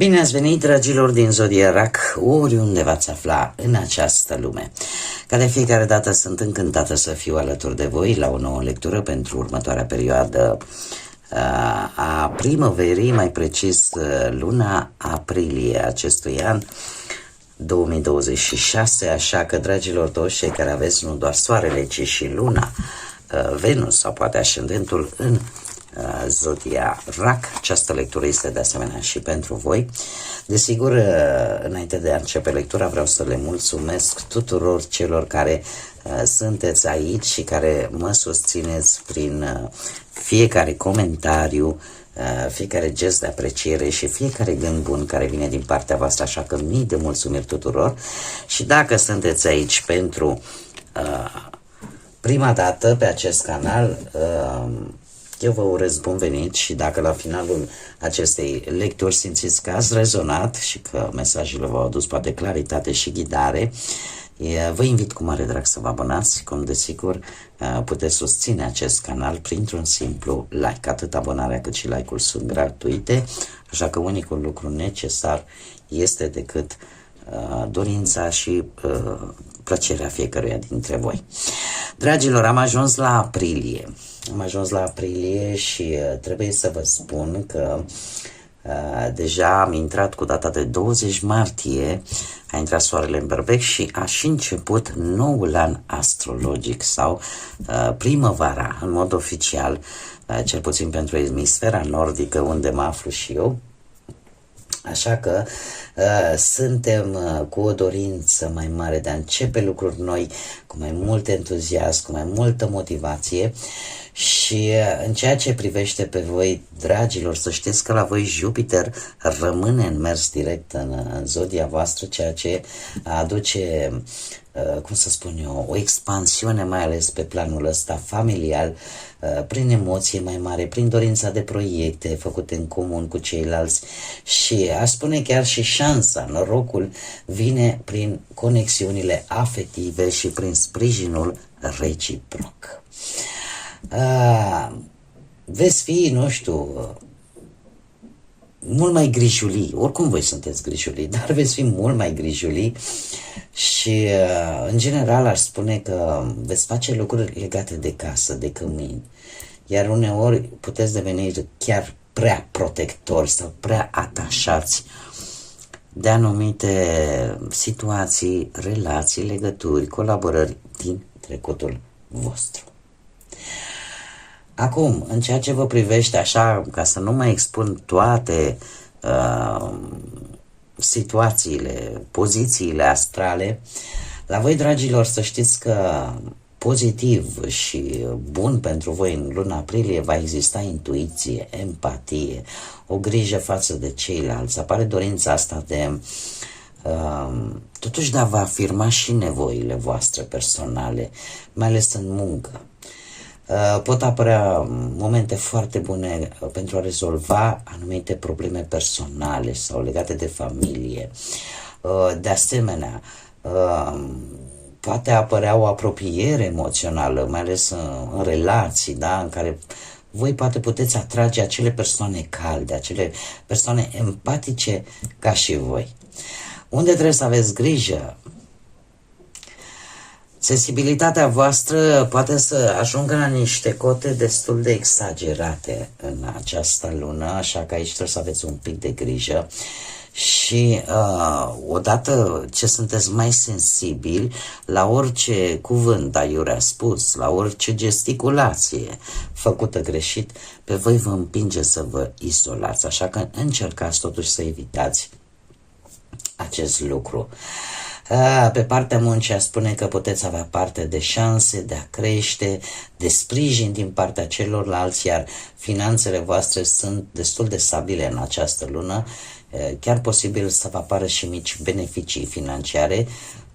Bine ați venit, dragilor din Zodia RAC, oriunde v-ați afla în această lume. Ca de fiecare dată sunt încântată să fiu alături de voi la o nouă lectură pentru următoarea perioadă a primăverii, mai precis luna aprilie acestui an 2026, așa că, dragilor toți cei care aveți nu doar soarele, ci și luna, Venus sau poate ascendentul în Zodia RAC, această lectură este de asemenea și pentru voi. Desigur, înainte de a începe lectura, vreau să le mulțumesc tuturor celor care sunteți aici și care mă susțineți prin fiecare comentariu, fiecare gest de apreciere și fiecare gând bun care vine din partea voastră, așa că mii de mulțumiri tuturor. Și dacă sunteți aici pentru prima dată pe acest canal, eu vă urez bun venit și dacă la finalul acestei lecturi simțiți că ați rezonat și că mesajele v-au adus poate claritate și ghidare, vă invit cu mare drag să vă abonați, cum desigur puteți susține acest canal printr-un simplu like. Atât abonarea cât și like-ul sunt gratuite, așa că unicul lucru necesar este decât dorința și plăcerea fiecăruia dintre voi. Dragilor, am ajuns la aprilie. Am ajuns la aprilie și trebuie să vă spun că deja am intrat cu data de 20 martie, a intrat soarele în Berbec și a și început noul an astrologic sau primăvara, în mod oficial, cel puțin pentru emisfera nordică, unde mă aflu și eu. Așa că suntem cu o dorință mai mare de a începe lucruri noi, cu mai mult entuziasm, cu mai multă motivație. Și în ceea ce privește pe voi, dragilor, să știți că la voi Jupiter rămâne în mers direct în zodia voastră, ceea ce aduce, cum să spun eu, o expansiune, mai ales pe planul ăsta familial, prin emoție mai mare, prin dorința de proiecte făcute în comun cu ceilalți și aș spune chiar și șansa, norocul vine prin conexiunile afective și prin sprijinul reciproc. Veți fi, nu știu, mult mai grijulii, oricum voi sunteți grijulii, dar veți fi mult mai grijulii și în general aș spune că veți face lucruri legate de casă, de cămin, iar uneori puteți deveni chiar prea protectori sau prea atașați de anumite situații, relații, legături, colaborări din trecutul vostru. Acum, în ceea ce vă privește, așa, ca să nu mai expun toate situațiile, pozițiile astrale, la voi, dragilor, să știți că pozitiv și bun pentru voi în luna aprilie va exista intuiție, empatie, o grijă față de ceilalți. Apare dorința asta de totuși de a vă afirma și nevoile voastre personale, mai ales în muncă. Pot apărea momente foarte bune pentru a rezolva anumite probleme personale sau legate de familie. De asemenea, poate apărea o apropiere emoțională, mai ales în relații, da? În care voi poate puteți atrage acele persoane calde, acele persoane empatice ca și voi. Unde trebuie să aveți grijă? Sensibilitatea voastră poate să ajungă la niște cote destul de exagerate în această lună, așa că aici trebuie să aveți un pic de grijă și odată ce sunteți mai sensibili la orice cuvânt aiurea spus, la orice gesticulație făcută greșit, pe voi vă împinge să vă izolați, așa că încercați totuși să evitați acest lucru. Pe partea muncii spune că puteți avea parte de șanse de a crește, de sprijin din partea celorlalți, iar finanțele voastre sunt destul de stabile în această lună, chiar posibil să vă apară și mici beneficii financiare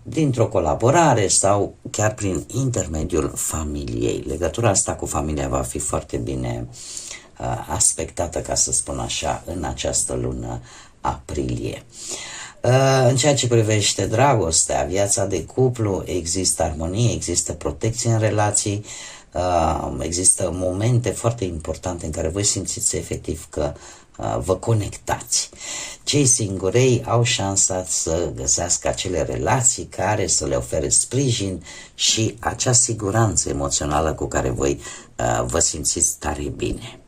dintr-o colaborare sau chiar prin intermediul familiei. Legătura asta cu familia va fi foarte bine aspectată, ca să spun așa, în această lună aprilie. În ceea ce privește dragostea, viața de cuplu, există armonie, există protecție în relații, există momente foarte importante în care voi simțiți efectiv că vă conectați. Cei singurei au șansa să găsească acele relații care să le ofere sprijin și acea siguranță emoțională cu care voi vă simțiți tare bine.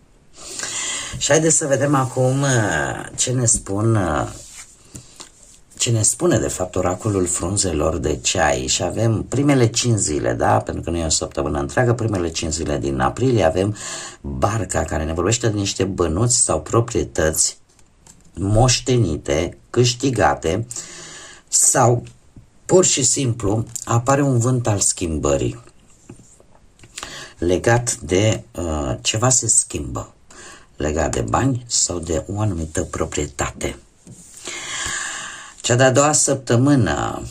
Și haideți să vedem acum ce ne spune de fapt oracolul frunzelor de ceai. Și avem primele 5 zile, da? Pentru că nu e o săptămână întreagă, primele 5 zile din aprilie avem barca care ne vorbește de niște bănuți sau proprietăți moștenite, câștigate, sau pur și simplu apare un vânt al schimbării legat de ceva se schimbă, legat de bani sau de o anumită proprietate. Cea de-a doua săptămână,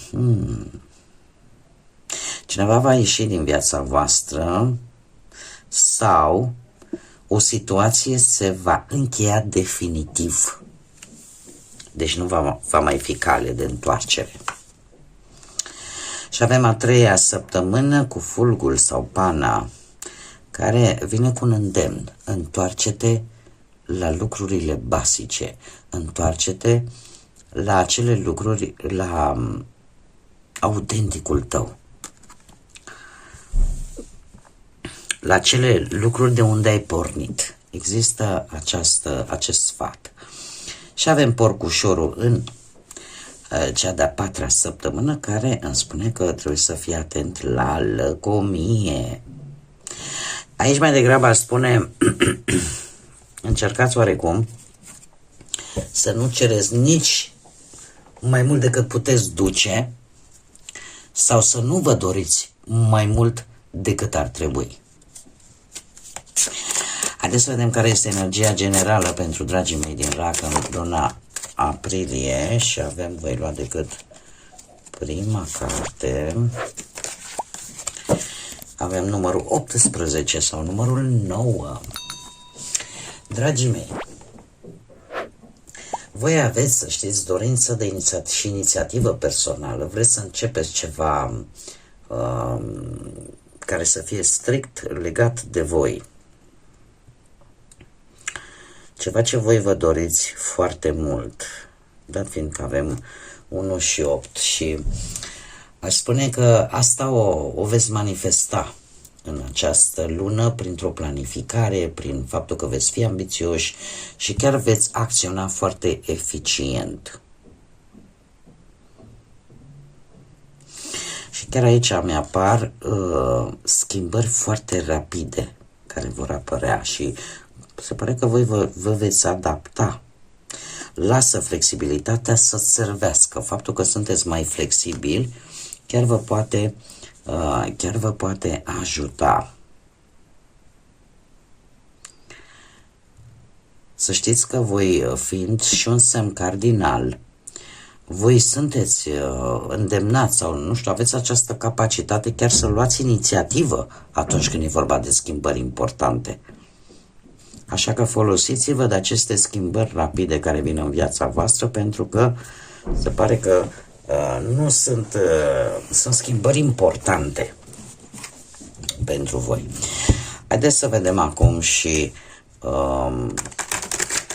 cineva va ieși din viața voastră sau o situație se va încheia definitiv. Deci nu va mai fi cale de întoarcere. Și avem a treia săptămână cu fulgul sau pana, care vine cu un îndemn. Întoarce-te la lucrurile basice. Întoarce-te la acele lucruri, la autenticul tău. La acele lucruri de unde ai pornit. Există acest sfat. Și avem porcușorul în cea de-a patra săptămână, care îmi spune că trebuie să fii atent la lăcomie. Aici mai degrabă aș spune încercați oarecum să nu cereți nici mai mult decât puteți duce sau să nu vă doriți mai mult decât ar trebui. Haideți să vedem care este energia generală pentru dragii mei din Rac în luna aprilie și avem, voi lua decât prima carte. Avem numărul 18 sau numărul 9. Dragii mei, voi aveți, să știți, dorință de inițiativă personală. Vreți să începeți ceva care să fie strict legat de voi. Ceva ce voi vă doriți foarte mult, dat fiindcă avem 1 și 8 și aș spune că asta o veți manifesta în această lună printr-o planificare, prin faptul că veți fi ambițioși și chiar veți acționa foarte eficient. Și chiar aici mi apar schimbări foarte rapide care vor apărea și se pare că voi vă veți adapta. Lasă flexibilitatea să-ți servească. Faptul că sunteți mai flexibili chiar vă poate ajuta. Să știți că voi, fiind și un semn cardinal, voi sunteți îndemnați sau, nu știu, aveți această capacitate chiar să luați inițiativă atunci când e vorba de schimbări importante. Așa că folosiți-vă de aceste schimbări rapide care vin în viața voastră, pentru că se pare că sunt schimbări importante pentru voi. Haideți să vedem acum și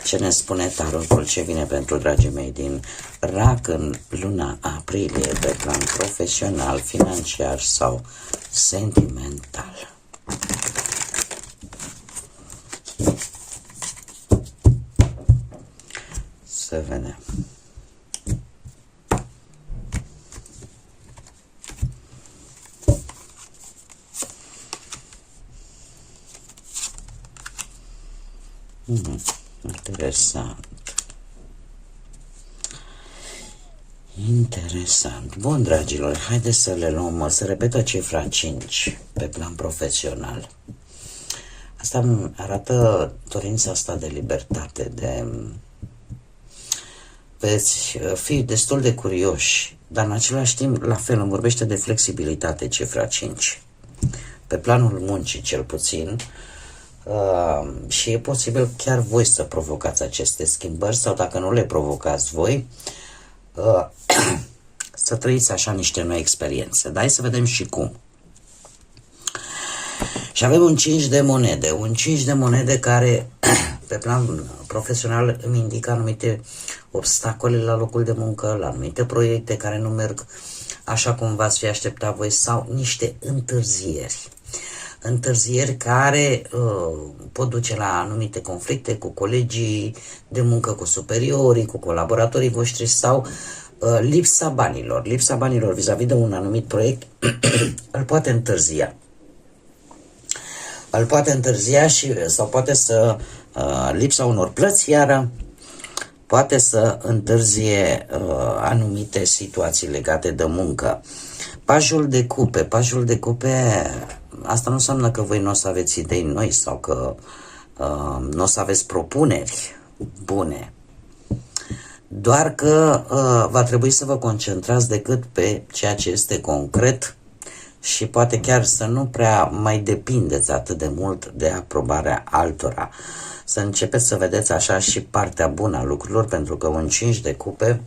ce ne spune tarotul, ce vine pentru dragii mei din Rac în luna aprilie pe plan profesional, financiar sau sentimental. Să vedem. Interesant. Interesant. Bun, dragilor, haideți să le luăm, să repetă cifra 5 pe plan profesional. Asta îmi arată dorința asta de libertate, veți fi destul de curioși, dar în același timp, la fel, îmi vorbește de flexibilitate cifra 5. Pe planul muncii, cel puțin, și e posibil chiar voi să provocați aceste schimbări sau dacă nu le provocați voi, să trăiți așa niște noi experiențe. Dar hai să vedem și cum. Și avem un 5 de monede, un 5 de monede care pe plan profesional îmi indică anumite obstacole la locul de muncă, la anumite proiecte care nu merg așa cum v-ați fi așteptat voi sau niște întârzieri. Întârzieri care pot duce la anumite conflicte cu colegii de muncă, cu superiorii, cu colaboratorii voștri sau lipsa banilor. Lipsa banilor vis-a-vis de un anumit proiect îl poate întârzia. Îl poate întârzia sau poate să lipsa unor plăți iară poate să întârzie anumite situații legate de muncă. Pajul de cupe, asta nu înseamnă că voi nu o să aveți idei noi sau că nu o să aveți propuneri bune. Doar că va trebui să vă concentrați decât pe ceea ce este concret și poate chiar să nu prea mai depindeți atât de mult de aprobarea altora. Să începeți să vedeți așa și partea bună a lucrurilor, pentru că un 5 de cupe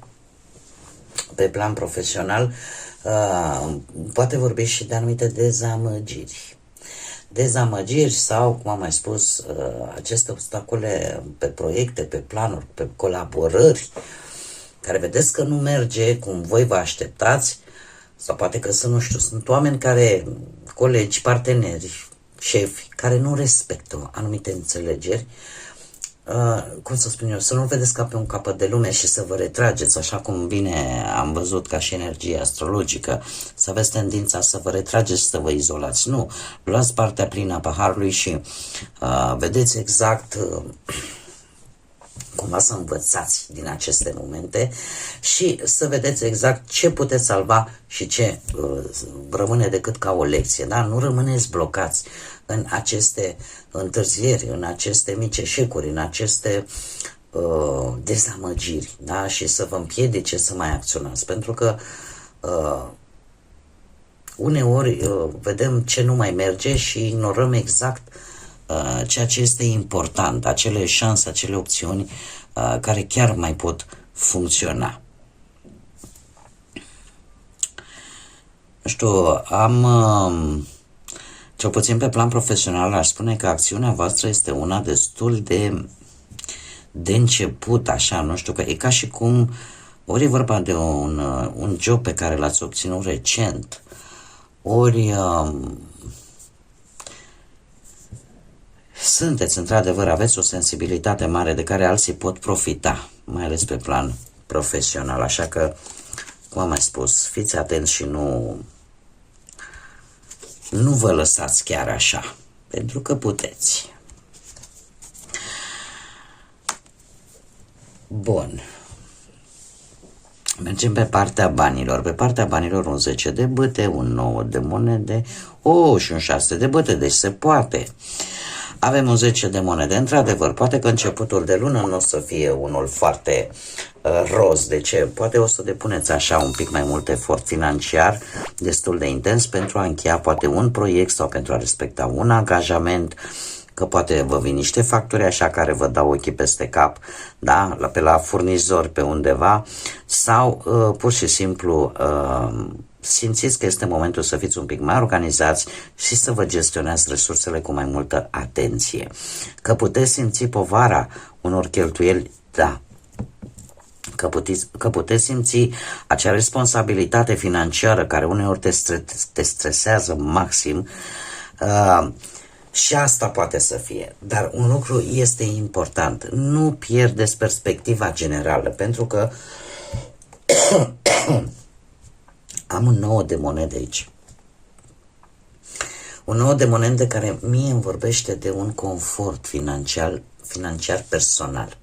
pe plan profesional poate vorbi și de anumite dezamăgiri. Dezamăgiri sau, cum am mai spus, aceste obstacole pe proiecte, pe planuri, pe colaborări, care vedeți că nu merge cum voi vă așteptați, sau poate că sunt, nu știu, sunt oameni care, colegi, parteneri, șefi, care nu respectă anumite înțelegeri, cum să spun eu, să nu vedeți ca pe un capăt de lume și să vă retrageți, așa cum bine am văzut ca și energie astrologică, să aveți tendința să vă retrageți și să vă izolați. Nu, luați partea plină a paharului și vedeți exact cumva să învățați din aceste momente și să vedeți exact ce puteți salva și ce rămâne decât ca o lecție. Da? Nu rămâneți blocați în aceste întârzieri, în aceste mici eșecuri, în aceste dezamăgiri, da? Și să vă împiedice să mai acționați, pentru că uneori vedem ce nu mai merge și ignorăm exact ceea ce este important, acele șanse, acele opțiuni care chiar mai pot funcționa. Nu știu, cel puțin pe plan profesional, aș spune că acțiunea voastră este una destul de început, așa, nu știu, că e ca și cum ori e vorba de un job pe care l-ați obținut recent, ori sunteți, într-adevăr, aveți o sensibilitate mare de care alții pot profita, mai ales pe plan profesional, așa că, cum am mai spus, fiți atenți și nu vă lăsați chiar așa, pentru că puteți. Bun. Mergem pe partea banilor. Pe partea banilor un 10 de bâte, un 9 de monede, și un 6 de bâte, deci se poate. Avem un 10 de monede. Într-adevăr, poate că începutul de lună nu o să fie unul foarte roz. De ce? Poate o să depuneți așa un pic mai mult efort financiar, destul de intens, pentru a încheia poate un proiect sau pentru a respecta un angajament, că poate vă vin niște facturi așa care vă dau ochii peste cap, da? Pe la furnizori pe undeva, sau pur și simplu simțiți că este momentul să fiți un pic mai organizați și să vă gestionați resursele cu mai multă atenție. Că puteți simți povara unor cheltuieli, da. Că puteți simți acea responsabilitate financiară care uneori te stresează maxim, și asta poate să fie. Dar un lucru este important. Nu pierdeți perspectiva generală, pentru că am un 9 de monede aici. Un 9 de monede care mie îmi vorbește de un confort financiar personal.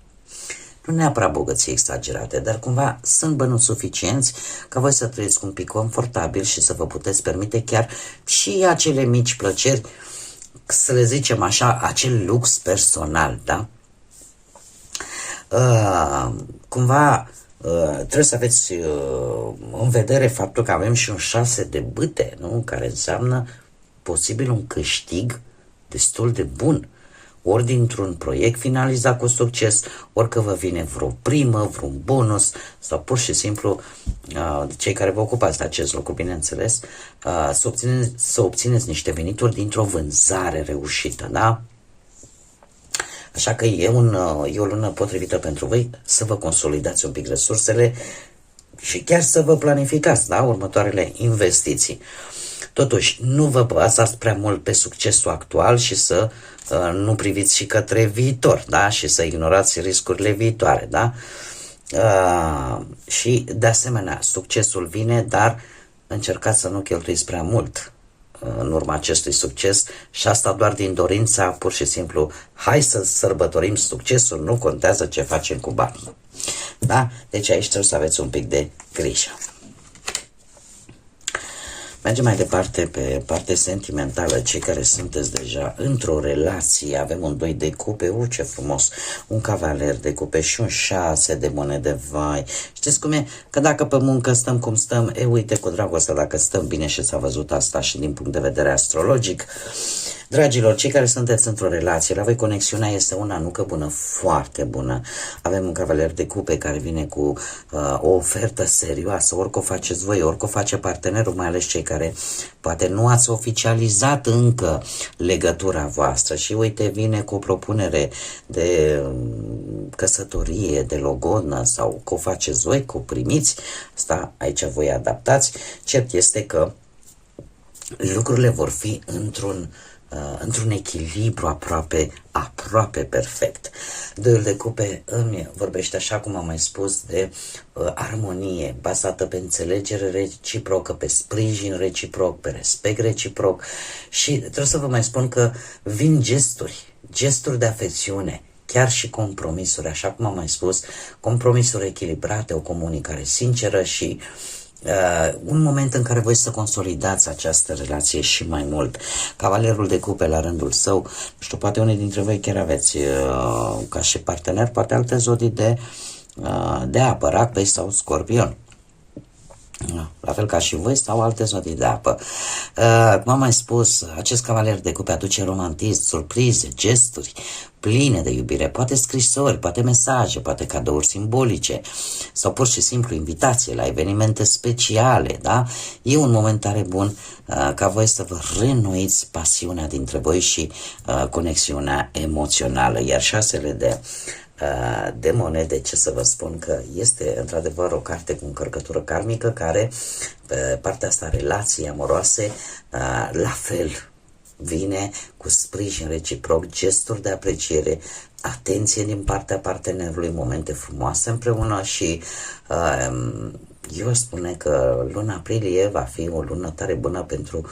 Nu neapărat bogății exagerate, dar cumva sunt bănuți suficienți ca voi să trăiți un pic confortabil și să vă puteți permite chiar și acele mici plăceri, să le zicem așa, acel lux personal, da? Cumva trebuie să aveți în vedere faptul că avem și un 6 de bâte, nu? Care înseamnă posibil un câștig destul de bun, ori dintr-un proiect finalizat cu succes, ori că vă vine vreo primă, vreun bonus, sau pur și simplu cei care vă ocupați de acest lucru, bineînțeles, să obțineți niște venituri dintr-o vânzare reușită, da? Așa că e o lună potrivită pentru voi să vă consolidați un pic resursele și chiar să vă planificați, da, următoarele investiții. Totuși, nu vă bazați prea mult pe succesul actual și să nu priviți și către viitor, da, și să ignorați riscurile viitoare, da. Și, de asemenea, succesul vine, dar încercați să nu cheltuiți prea mult în urma acestui succes și asta doar din dorința, pur și simplu, hai să sărbătorim succesul, nu contează ce facem cu banii. Da? Deci aici trebuie să aveți un pic de grijă. Mergem mai departe pe partea sentimentală, cei care sunteți deja într-o relație. Avem un 2 de cupe, ce frumos, un cavaler de cupe și un 6 de monede, vai. Știți cum e? Că dacă pe muncă stăm cum stăm, uite cu dragostea, dacă stăm bine și s-a văzut asta și din punct de vedere astrologic. Dragilor, cei care sunteți într-o relație, la voi conexiunea este una nucă bună, foarte bună. Avem un cavaler de cupe care vine cu o ofertă serioasă, orică o faceți voi, orică o face partenerul, mai ales cei care poate nu ați oficializat încă legătura voastră și uite vine cu o propunere de căsătorie, de logodnă sau că o faceți voi, că o primiți, asta aici voi adaptați. Cert este că lucrurile vor fi într-un echilibru aproape perfect. Doi de cupe îmi vorbește, așa cum am mai spus, de armonie bazată pe înțelegere reciprocă, pe sprijin reciproc, pe respect reciproc și trebuie să vă mai spun că vin gesturi de afecțiune, chiar și compromisuri, așa cum am mai spus, compromisuri echilibrate, o comunicare sinceră și un moment în care voi să consolidați această relație și mai mult. Cavalerul de cupe la rândul său, nu știu, poate unii dintre voi chiar aveți ca și partener, poate alte zodii de apă, rac, pești sau scorpion. La fel ca și voi sau alte zodii de apă. Cum am mai spus, acest cavaler de cupe aduce romantism, surprize, gesturi pline de iubire, poate scrisori, poate mesaje, poate cadouri simbolice sau pur și simplu invitații la evenimente speciale, da? E un moment tare bun ca voi să vă reînnoiți pasiunea dintre voi și conexiunea emoțională, iar 6 de monede, ce să vă spun, că este într-adevăr o carte cu încărcătură karmică care pe partea asta relații amoroase la fel vine cu sprijin reciproc, gesturi de apreciere, atenție din partea partenerului, momente frumoase împreună și eu spune că luna aprilie va fi o lună tare bună pentru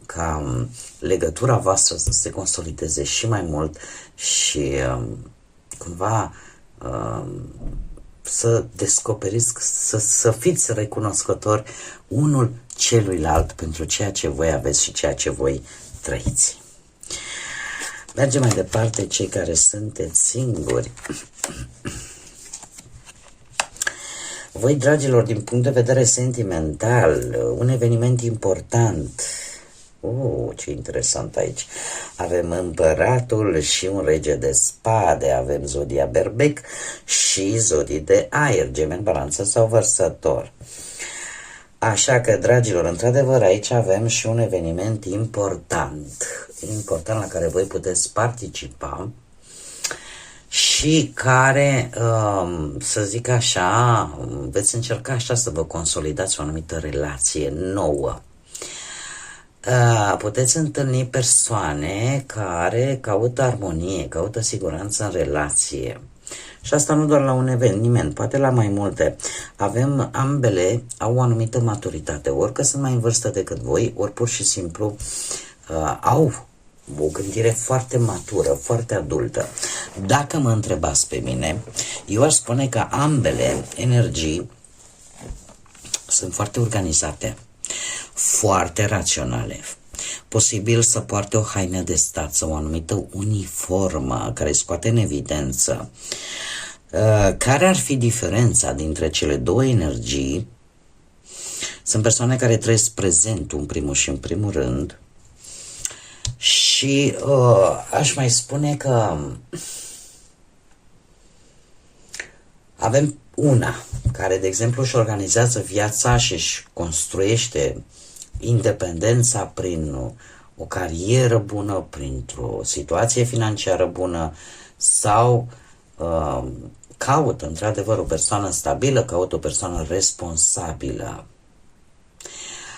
ca legătura voastră să se consolideze și mai mult și cumva să descoperiți, să fiți recunoscători unul celuilalt pentru ceea ce voi aveți și ceea ce voi trăiți. Mergem mai departe, cei care sunteți singuri. Voi, dragilor, din punct de vedere sentimental, un eveniment important. Ce interesant aici. Avem împăratul și un rege de spade, avem zodia berbec și zodii de aer, gemeni, balanță sau vărsător. Așa că, dragilor, într-adevăr, aici avem și un eveniment important la care voi puteți participa și care, să zic așa, veți încerca așa să vă consolidați o anumită relație nouă. Puteți întâlni persoane care caută armonie, caută siguranță în relație. Și asta nu doar la un eveniment, poate la mai multe. Ambele au o anumită maturitate, ori că sunt mai în vârstă decât voi, ori pur și simplu au o gândire foarte matură, foarte adultă. Dacă mă întrebați pe mine, eu aș spune că ambele energii sunt foarte organizate, foarte raționale. Posibil să poarte o haină de stat sau o anumită uniformă care scoate în evidență. Care ar fi diferența dintre cele două energii? Sunt persoane care trăiesc prezentul în primul și în primul rând și aș mai spune că avem una care, de exemplu, își organizează viața și își construiește independența prin o carieră bună, printr-o situație financiară bună sau caută într-adevăr o persoană stabilă, caută o persoană responsabilă.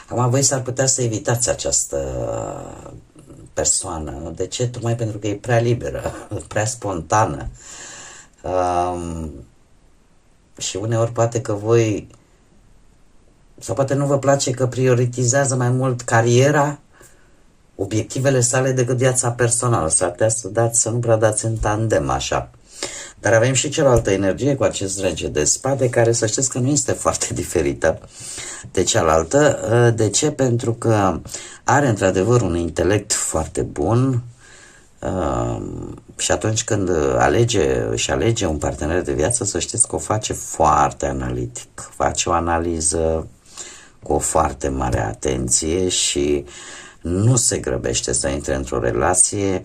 Acum voi s-ar putea să evitați această persoană. De ce? Tocmai pentru că e prea liberă, prea spontană. Și uneori poate că voi, sau poate nu vă place că prioritizează mai mult cariera, obiectivele sale, decât viața personală. S-ar putea să nu prea dați în tandem așa. Dar avem și cealaltă energie cu acest rege de spade, care să știți că nu este foarte diferită de cealaltă. De ce? Pentru că are într-adevăr un intelect foarte bun și atunci când își alege un partener de viață, să știți că o face foarte analitic. Face o analiză cu o foarte mare atenție și nu se grăbește să intre într-o relație.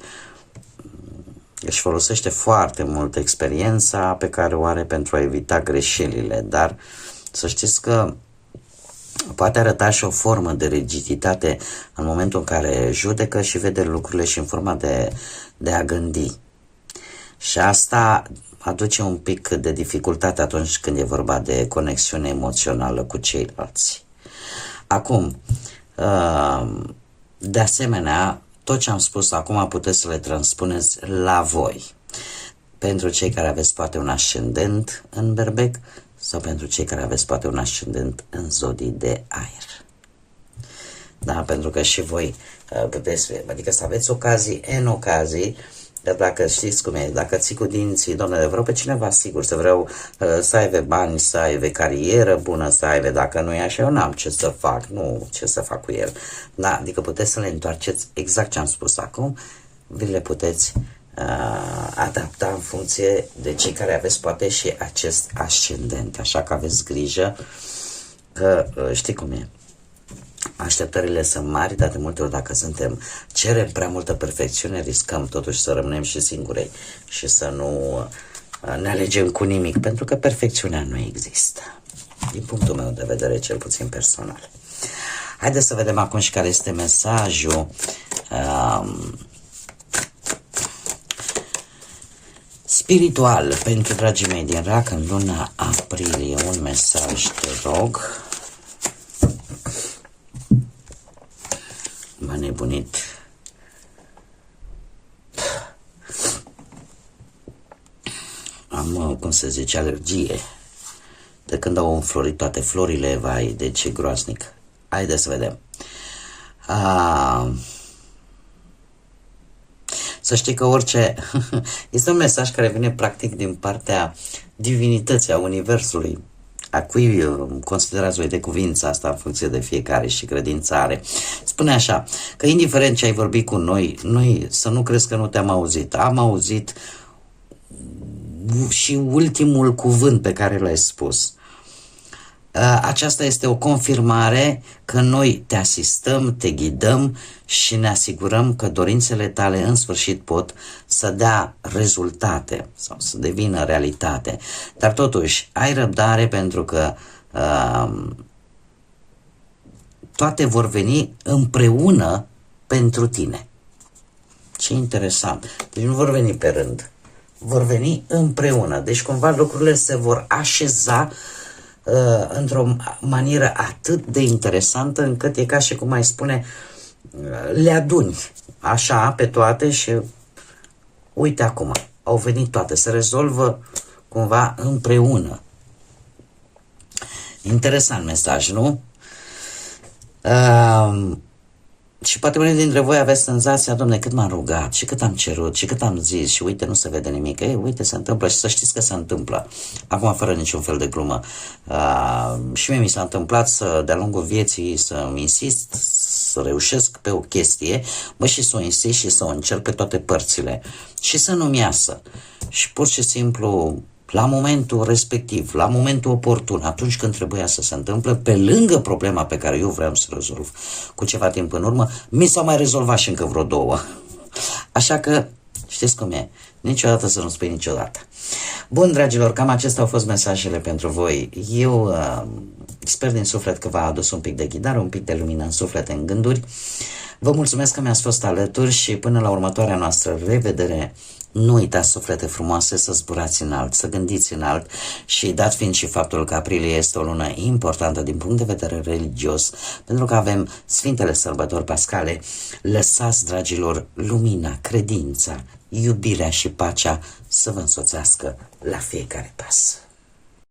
Își folosește foarte mult experiența pe care o are pentru a evita greșelile, dar să știți că poate arăta și o formă de rigiditate în momentul în care judecă și vede lucrurile și în forma de a gândi. Și asta aduce un pic de dificultate atunci când e vorba de conexiune emoțională cu ceilalți. Acum, de asemenea, tot ce am spus acum puteți să le transpuneți la voi. Pentru cei care aveți poate un ascendent în Berbec sau pentru cei care aveți poate un ascendent în zodii de aer. Da, pentru că și voi puteți, adică să aveți ocazii, dar dacă știți cum e, dacă ții cu dinții, domnule, vreau pe cineva sigur, să vreau să aibă bani, să aibă carieră bună, să aibă, dacă nu e așa, eu n-am ce să fac, nu ce să fac cu el. Da, adică puteți să le întoarceți exact ce am spus acum, vi le puteți adapta în funcție de cei care aveți poate și acest ascendent, așa că aveți grijă că știi cum e. Așteptările sunt mari, dar de multe ori dacă cerem prea multă perfecțiune, riscăm totuși să rămânem și singurei și să nu ne alegem cu nimic, pentru că perfecțiunea nu există, din punctul meu de vedere, cel puțin personal. Haideți să vedem acum și care este mesajul spiritual pentru dragii mei din RAC în luna aprilie. Un mesaj, te rog. M-a nebunit. Am, cum se zice, alergie. De când au înflorit toate florile, vai, deci e groaznic. Haideți să vedem. Să știi că orice... este un mesaj care vine practic din partea divinității, a Universului. A cui considerați voi de cuvința asta în funcție de fiecare și credința are. Spune așa, că indiferent ce ai vorbit cu noi să nu crezi că nu te-am auzit. Am auzit și ultimul cuvânt pe care l-ai spus. Aceasta este o confirmare că noi te asistăm, te ghidăm și ne asigurăm că dorințele tale în sfârșit pot să dea rezultate sau să devină realitate. Dar totuși, ai răbdare pentru că toate vor veni împreună pentru tine. Ce interesant! Deci nu vor veni pe rând, vor veni împreună. Deci cumva lucrurile se vor așeza într-o manieră atât de interesantă încât e ca și cum ai spune, le aduni așa pe toate și uite acum, au venit toate, se rezolvă cumva împreună. Interesant mesaj, nu? Și poate unii dintre voi aveți senzația, dom'le, cât m-am rugat și cât am cerut și cât am zis și uite, nu se vede nimic. Ei, uite, se întâmplă și să știți că se întâmplă. Acum, fără niciun fel de glumă. Și mie mi s-a întâmplat de-a lungul vieții să insist, să reușesc pe o chestie, și să o insist și să o încerc pe toate părțile. Și să nu-mi iasă. Și pur și simplu, la momentul respectiv, la momentul oportun, atunci când trebuia să se întâmple, pe lângă problema pe care eu vreau să rezolv cu ceva timp în urmă, mi s-au mai rezolvat și încă vreo două. Așa că, știți cum e, niciodată să nu spui niciodată. Bun, dragilor, cam acestea au fost mesajele pentru voi. Eu sper din suflet că v-a adus un pic de ghidare, un pic de lumină în suflet, în gânduri. Vă mulțumesc că mi-ați fost alături și până la următoarea noastră revedere Nu uitați, suflete frumoase, să zburați înalt, să gândiți înalt și dat fiind și faptul că aprilie este o lună importantă din punct de vedere religios, pentru că avem Sfintele Sărbători Pascale, lăsați, dragilor, lumina, credința, iubirea și pacea să vă însoțească la fiecare pas.